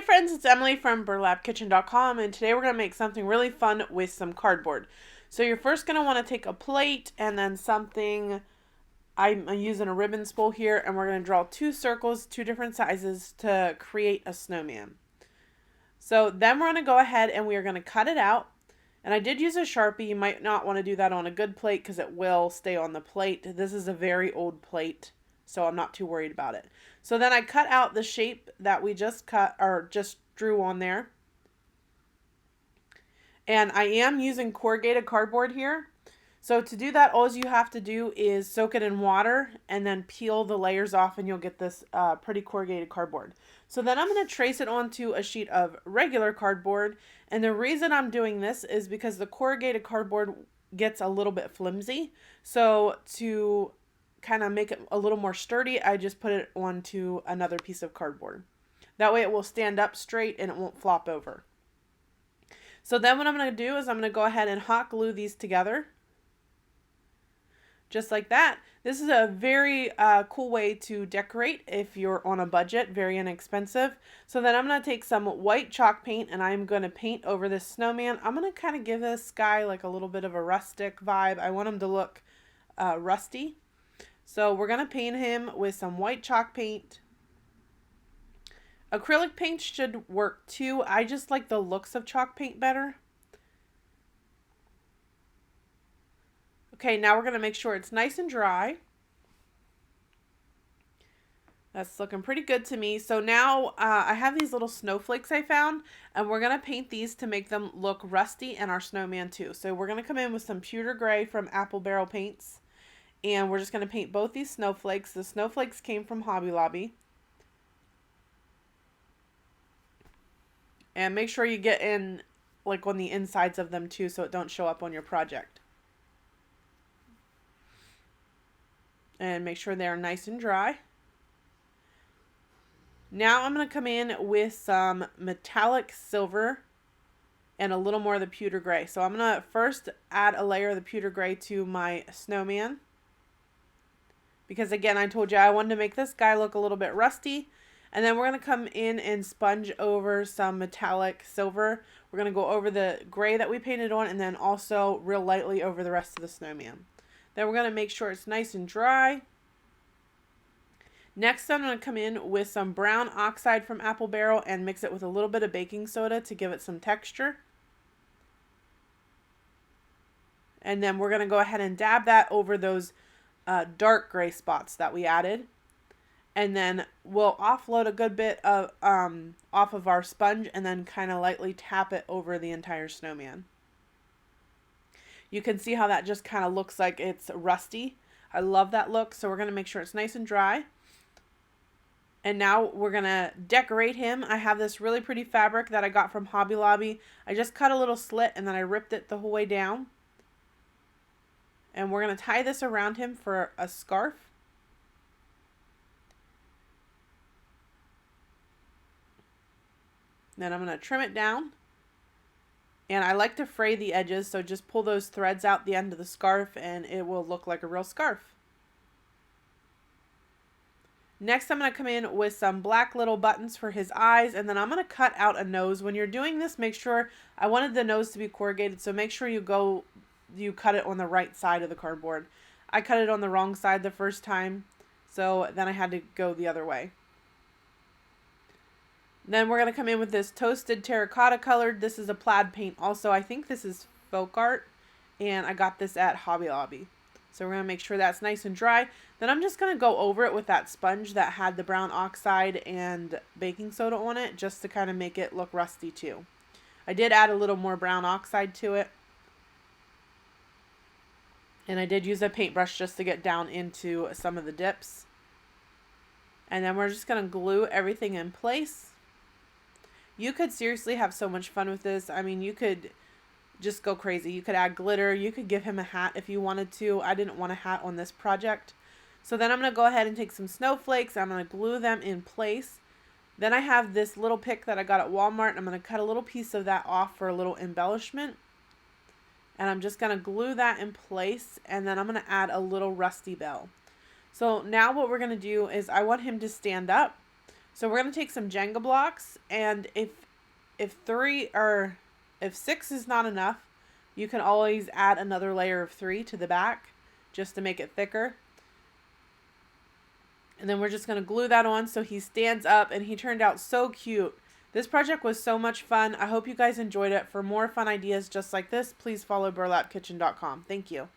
friends, it's Emily from burlapkitchen.com, and today we're going to make something really fun with some cardboard. So you're first going to want to take a plate and then something, I'm using a ribbon spool here, and we're going to draw two circles, two different sizes to create a snowman. So then we're going to go ahead and we are going to cut it out. And I did use a Sharpie. You might not want to do that on a good plate because it will stay on the plate. This is a very old plate, so I'm not too worried about it. So then I cut out the shape that we just cut or just drew on there. And I am using corrugated cardboard here. So to do that, all you have to do is soak it in water and then peel the layers off and you'll get this pretty corrugated cardboard. So then I'm going to trace it onto a sheet of regular cardboard. And the reason I'm doing this is because the corrugated cardboard gets a little bit flimsy. So to kind of make it a little more sturdy, I just put it onto another piece of cardboard. That way it will stand up straight and it won't flop over. So then what I'm going to do is I'm going to go ahead and hot glue these together. Just like that. This is a very cool way to decorate if you're on a budget, very inexpensive. So then I'm going to take some white chalk paint and I'm going to paint over this snowman. I'm going to kind of give this guy like a little bit of a rustic vibe. I want him to look rusty. So we're going to paint him with some white chalk paint. Acrylic paint should work too. I just like the looks of chalk paint better. Okay, now we're going to make sure it's nice and dry. That's looking pretty good to me. So now I have these little snowflakes I found, and we're going to paint these to make them look rusty and our snowman too. So we're going to come in with some pewter gray from Apple Barrel Paints, and we're just going to paint both these snowflakes. The snowflakes came from Hobby Lobby. And make sure you get in like on the insides of them too so it don't show up on your project. And make sure they're nice and dry. Now I'm going to come in with some metallic silver and a little more of the pewter gray. So I'm going to first add a layer of the pewter gray to my snowman. Because again, I told you I wanted to make this guy look a little bit rusty. And then we're going to come in and sponge over some metallic silver. We're going to go over the gray that we painted on and then also real lightly over the rest of the snowman. Then we're going to make sure it's nice and dry. Next, I'm going to come in with some brown oxide from Apple Barrel and mix it with a little bit of baking soda to give it some texture. And then we're going to go ahead and dab that over those dark gray spots that we added. And then we'll offload a good bit of off of our sponge and then kind of lightly tap it over the entire snowman. You can see how that just kind of looks like it's rusty. I love that look. So we're going to make sure it's nice and dry. And now we're going to decorate him. I have this really pretty fabric that I got from Hobby Lobby. I just cut a little slit and then I ripped it the whole way down. And we're going to tie this around him for a scarf. Then I'm going to trim it down. And I like to fray the edges, so just pull those threads out the end of the scarf and it will look like a real scarf. Next, I'm going to come in with some black little buttons for his eyes, and then I'm going to cut out a nose. When you're doing this, make sure, I wanted the nose to be corrugated, so make sure you cut it on the right side of the cardboard. I cut it on the wrong side the first time, so then I had to go the other way. Then we're going to come in with this toasted terracotta colored. This is a plaid paint also. I think this is folk art, and I got this at Hobby Lobby. So we're going to make sure that's nice and dry. Then I'm just going to go over it with that sponge that had the brown oxide and baking soda on it, just to kind of make it look rusty too. I did add a little more brown oxide to it. And I did use a paintbrush just to get down into some of the dips. And then we're just going to glue everything in place. You could seriously have so much fun with this. I mean, you could just go crazy. You could add glitter. You could give him a hat if you wanted to. I didn't want a hat on this project. So then I'm going to go ahead and take some snowflakes. I'm going to glue them in place. Then I have this little pick that I got at Walmart. I'm going to cut a little piece of that off for a little embellishment. And I'm just going to glue that in place. And then I'm going to add a little rusty bell. So now what we're going to do is I want him to stand up. So we're going to take some Jenga blocks, and if 6 is not enough, you can always add another layer of 3 to the back just to make it thicker. And then we're just going to glue that on so he stands up, and he turned out so cute. This project was so much fun. I hope you guys enjoyed it. For more fun ideas just like this, please follow burlapkitchen.com. Thank you.